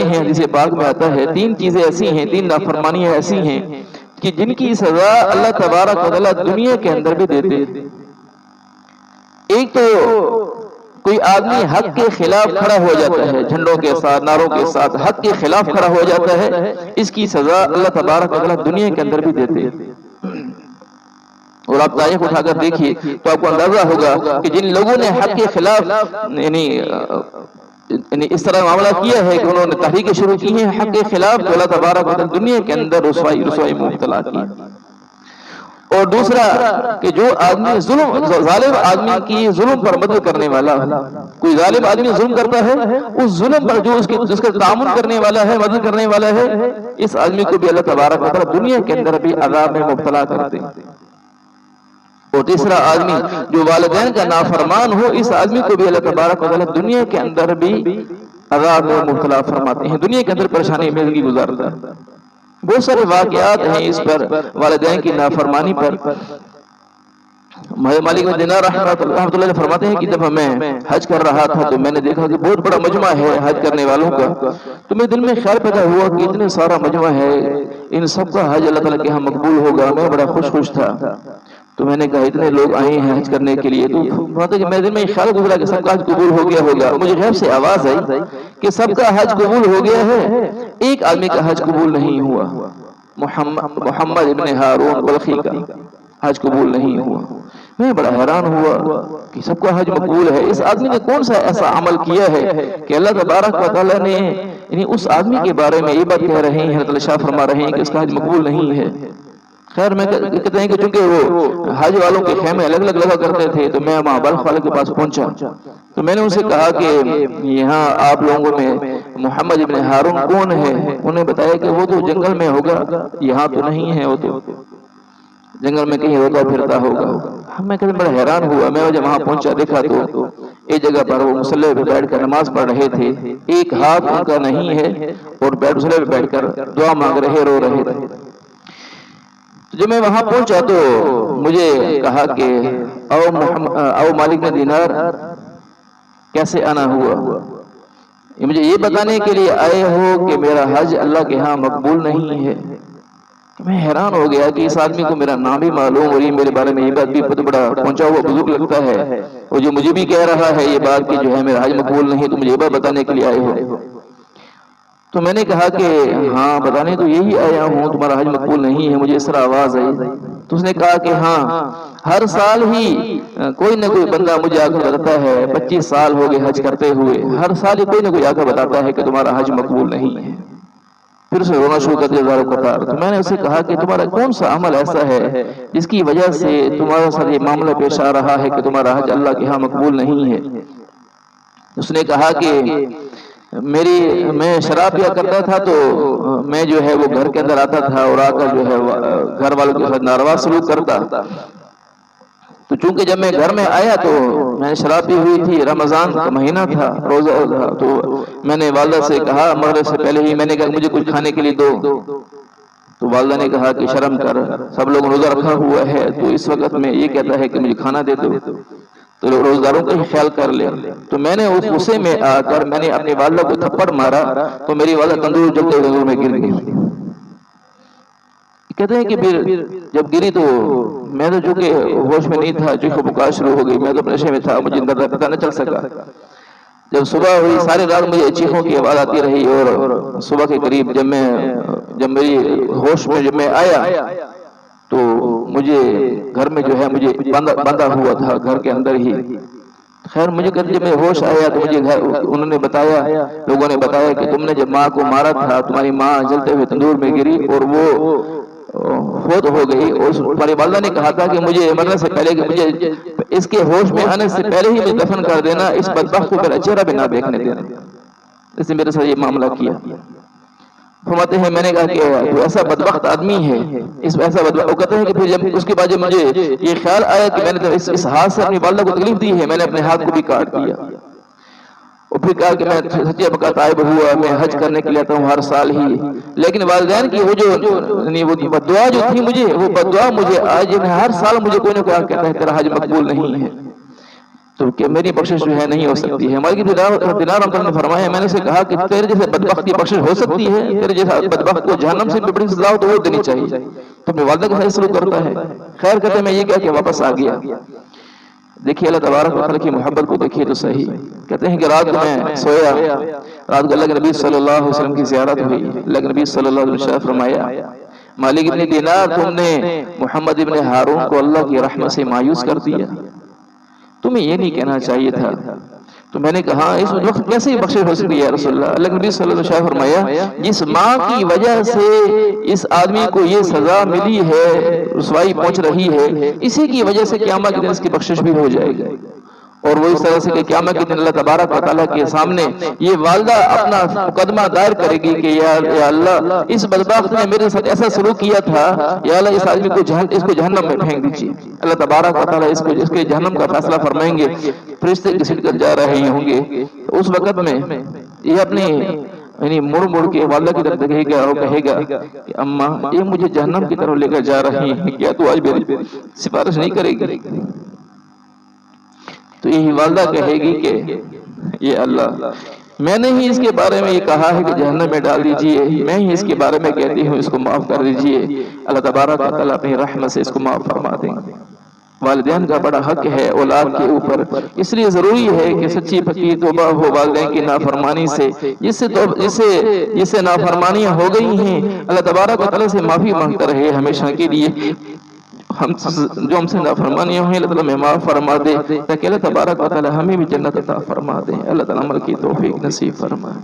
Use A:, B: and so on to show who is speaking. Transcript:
A: ہیں حدیث پاک میں آتا ہے 3 چیزیں ایسی ہیں، 3 نافرمانیاں ایسی ہیں کہ جن کی سزا اللہ تبارک و تعالیٰ دنیا کے اندر بھی دیتے ہیں۔ ایک تو کوئی آدمی حق کے خلاف کھڑا ہو جاتا ہے، جھنڈوں کے ساتھ، نعروں کے ساتھ حق کے خلاف کھڑا ہو جاتا ہے، اس کی سزا اللہ تبارک و تعالیٰ دنیا کے اندر بھی دیتے ہیں۔ اور آپ تاریخ اٹھا کر دیکھیے تو آپ کو اندازہ ہوگا کہ جن لوگوں نے حق کے خلاف یعنی اس طرح معاملہ کیا ہے کہ انہوں نے تحریکیں شروع کی ہیں حق کے خلاف، تو اللہ تبارک و تعالیٰ دنیا کے اندر رسوائی میں مبتلا کی۔ اور دوسرا کہ جو آدمی ظالم آدمی کی ظلم پر مدد کرنے والا ہے، کوئی ظالم آدمی ظلم کرتا ہے، اس ظلم پر جو اس کا تعاون کرنے والا ہے، مدد کرنے والا ہے، اس آدمی کو بھی اللہ تبارک و تعالیٰ دنیا کے اندر بھی عذاب میں مبتلا کرتے ہیں۔ اور تیسرا آدمی جو والدین کا نافرمان ہو، اس آدمی کو بھی اللہ تبارک و تعالیٰ دنیا کے اندر بھی عذاب میں مبتلا فرماتے ہیں، دنیا کے اندر پریشانی میں زندگی گزارتا ہے۔ بہت سارے واقعات ہیں اس پر، والدین کی نافرمانی پر۔ مالک بن دینار رحمۃ اللہ علیہ فرماتے ہیں کہ جب میں حج کر رہا تھا تو میں نے دیکھا کہ بہت بڑا مجمع ہے حج کرنے والوں کا، تو میرے دل میں خیال پیدا ہوا کہ اتنے سارا مجمع ہے، ان سب کا حج اللہ تعالیٰ کے یہاں مقبول ہوگا۔ میں بڑا خوش تھا، تو میں نے کہا اتنے لوگ آئے ہیں حج کرنے کے لیے، تو میرے دل میں خیال گزرا کہ سب کا حج قبول ہو گیا ہوگا۔ مجھے غیب سے آواز آئی کہ سب کا حج قبول ہو گیا ہے، ایک آدمی کا حج قبول نہیں ہوا، محمد ابن ہارون بلخی کا حج قبول نہیں ہوا۔ میں بڑا حیران ہوا کہ سب کا حج مقبول ہے، اس آدمی نے کون سا ایسا عمل کیا ہے کہ اللہ تبارک و تعالیٰ نے یعنی اس آدمی کے بارے میں یہ بات کہہ رہے ہیں، حضرت علی شاہ فرما رہے ہیں کہ اس کا حج مقبول نہیں ہے۔ خیر میں کہتے ہیں کہ چونکہ وہ حج والوں کے خیمے الگ الگ لگا کرتے تھے، تو میں وہاں بلخ والے کے پاس پہنچا، تو میں نے ان سے کہا کہ یہاں آپ لوگوں میں محمد ابن ہارون کون ہے؟ انہوں نے بتایا کہ وہ تو جنگل میں ہوگا، یہاں تو نہیں ہے، وہ تو جنگل میں کہیں روتا پھرتا ہوگا۔ میں کہتے بڑا حیران ہوا، میں جب وہاں پہنچا دیکھا تو ایک جگہ پر وہ مصلی پہ بیٹھ کر نماز پڑھ رہے تھے، ایک ہاتھ ان کا نہیں ہے اور مصلی پہ بیٹھ کر دعا مانگ رہے، رو رہے تھے۔ جب میں وہاں پہنچا تو مجھے کہا کہ او مالک بن دینار کیسے آنا ہوا؟ مجھے یہ بتانے کے لیے آئے ہو کہ میرا حج اللہ کے ہاں مقبول نہیں ہے۔ میں حیران ہو گیا کہ اس آدمی کو میرا نام بھی معلوم اور یہ میرے بارے میں یہ بات بھی بہت بڑا پہنچا ہوا بزرگ لگتا ہے، اور جو مجھے بھی کہہ رہا ہے یہ بات کہ جو ہے میرا حج مقبول نہیں، تو مجھے یہ بات بتانے کے لیے آئے ہو۔ تو میں نے کہا کہ ہاں بتانے تو یہی آیا ہوں، تمہارا حج مقبول نہیں ہے، مجھے اس طرح آواز آئی۔ تو اس نے کہا کہ ہاں ہر سال ہی کوئی نہ کوئی بندہ مجھے آ کر بتاتا ہے، 25 سال ہو گئے حج کرتے ہوئے، ہر سال ہی کوئی نہ کوئی آ کر بتاتا ہے کہ تمہارا حج مقبول نہیں ہے۔ پھر اسے رونا شروع کر دیا زاروں قطار۔ تو میں نے اسے کہا کہ تمہارا کون سا عمل ایسا ہے جس کی وجہ سے تمہارا ساتھ یہ معاملہ پیش آ رہا ہے کہ تمہارا حج اللہ کے ہاں مقبول نہیں ہے؟ اس نے کہا کہ میں شراب پیا کرتا تھا، تو میں جو ہے وہ گھر کے اندر آتا تھا اور آ کر جو ہے گھر والوں کے ساتھ ناروا سلوک کرتا، تو چونکہ جب میں گھر میں آیا تو میں نے شراب پی ہوئی تھی، رمضان کا مہینہ تھا، روزہ تھا، تو میں نے والدہ سے کہا مغرب سے پہلے ہی، میں نے کہا مجھے کچھ کھانے کے لیے دو، تو والدہ نے کہا کہ شرم کر، سب لوگ روزہ رکھا ہوا ہے، تو اس وقت میں یہ کہتا ہے کہ مجھے کھانا دے دو، تو روزداروں کا ہی خیال کر لے۔ تو میں نے اس غصے میں آ کر میں نے اپنی والدہ کو تھپڑ مارا، تو میری والدہ تندور جلتے ہوئے تندور میں گر گئی۔ کہتے ہیں کہ پھر جب گری تو میں تو چونکہ ہوش میں نہیں تھا، چونکہ بخار شروع ہو گئی، میں تو نشے میں تھا، مجھے اندر پتہ نہ چل سکا۔ جب صبح ہوئی ساری رات مجھے چیخوں کی آواز آتی رہی، اور صبح کے قریب جب میری ہوش میں جب میں آیا تو مجھے گھر میں جو ہے مجھے بندہ ہوا تھا گھر کے اندر ہی۔ خیر مجھے جب میں ہوش آیا تو مجھے انہوں نے بتایا، لوگوں نے بتایا کہ تم نے جب ماں کو مارا تھا، تمہاری ماں جلتے ہوئے تندور میں گری اور وہ فوت ہو گئی، اور تمہاری والدہ نے کہا تھا کہ مجھے مرنے سے پہلے کہ مجھے اس کے ہوش میں آنے سے پہلے ہی مجھے دفن کر دینا، اس بدبخت کو میرا چہرہ بھی نہ دیکھنے دینا۔ اس نے میرے ساتھ یہ معاملہ کیا۔ فرماتے ہیں میں نے کہا کہ تو ایسا بدبخت آدمی ہے، ایسا بدبخت، وہ کہتے ہیں کہ پھر جب اس کے بعد جب مجھے یہ خیال آیا کہ میں نے اس ہاتھ سے اپنی والدہ کو تکلیف دی ہے، میں نے اپنے ہاتھ کو بھی کاٹ دیا، اور پھر کہا کہ میں سچے پکا تائب ہوا، میں حج کرنے کے لیے آتا ہوں ہر سال ہی، لیکن والدین کی وہ جو بددعا جو تھی مجھے، وہ بددعا مجھے آج ہر سال مجھے کوئی نہ کوئی کہتا ہے تیرا حج مقبول نہیں ہے۔ تو کہ میری بخشش جو ہے نہیں ہو سکتی ہے. مالک دینار نے فرمایا میں نے سے کہا کہ تیرے جیسے بدبخت کی بخشش ہو سکتی ہے؟ تیرے جیسا بدبخت کو جہنم سے بڑی سزا ہو تو وہ دینی چاہیے. تو اپنے والدہ کے ساتھ سلوک کرتا ہے. خیر کہتے ہیں میں یہ کہہ کے واپس آ گیا. دیکھیے اللہ تبارک و تعالیٰ کی محبت کو دیکھیے تو صحیح. کہتے ہیں کہ رات کو میں سویا, رات کو اللہ کے نبی صلی اللہ علیہ وسلم کی زیارت ہوئی. اللہ کے نبی صلی اللہ علیہ وسلم فرمایا مالک ابن دینار تم نے محمد ابن ہارون کو اللہ کی رحمت سے مایوس کر دیا, تمہیں یہ نہیں کہنا چاہیے تھا. تو میں نے کہا اس وقت کیسے بخشش ہو سکتی ہے یا رسول اللہ؟ اللہ کے نبی صلی اللہ علیہ وسلم فرمایا جس ماں کی وجہ سے اس آدمی کو یہ سزا ملی ہے, رسوائی پہنچ رہی ہے, اسی کی وجہ سے قیامت کے دن اس کی بخشش بھی ہو جائے گی. اور وہ اس طرح سے کہ قیامت کے دن اللہ تبارک و تعالیٰ کے سامنے یہ والدہ اپنا مقدمہ دائر کرے گی کہ یا اللہ اس بدبخت نے میرے ساتھ ایسا سلوک کیا تھا, یا اللہ اس آدمی کو اس کو جہنم میں پھینک دیجیے. اللہ تبارک و تعالیٰ اس کے جہنم کا فیصلہ فرمائیں گے. فرشتے گھسٹ کر جا رہے ہوں گے. اس وقت میں یہ اپنی یعنی مڑ کے والدہ کی طرف دیکھے گا اور کہے گا کہ اماں یہ مجھے جہنم کی طرف لے کر جا رہی ہیں, کیا تو آج میری سفارش نہیں کرے گی؟ تو یہی والدہ کہے گی کہ یہ اللہ میں نے ہی اس کے بارے میں یہ کہا ہے کہ جہنم میں ڈال دیجئے, میں ہی اس کے بارے میں کہتی ہوں اس کو معاف کر دیجئے. اللہ تبارک و تعالیٰ اپنی رحمت سے اس کو معاف فرما دیں گے. والدین کا بڑا حق ہے اولاد کے اوپر, اس لیے ضروری ہے کہ سچی پکی توبہ ہو والدین کی نافرمانی سے. جس سے نافرمانیاں ہو گئی ہیں اللہ تبارک و تعالیٰ سے معافی مانگتا رہے ہمیشہ کے لیے. جو ہم سے نافرمانیاں ہوئیں اللہ تعالیٰ میں معاف فرما دے تاکہ اللہ تبارک و تعالیٰ ہمیں بھی جنت عطا فرما دے. اللہ تعالیٰ عمل کی توفیق نصیب فرمائے.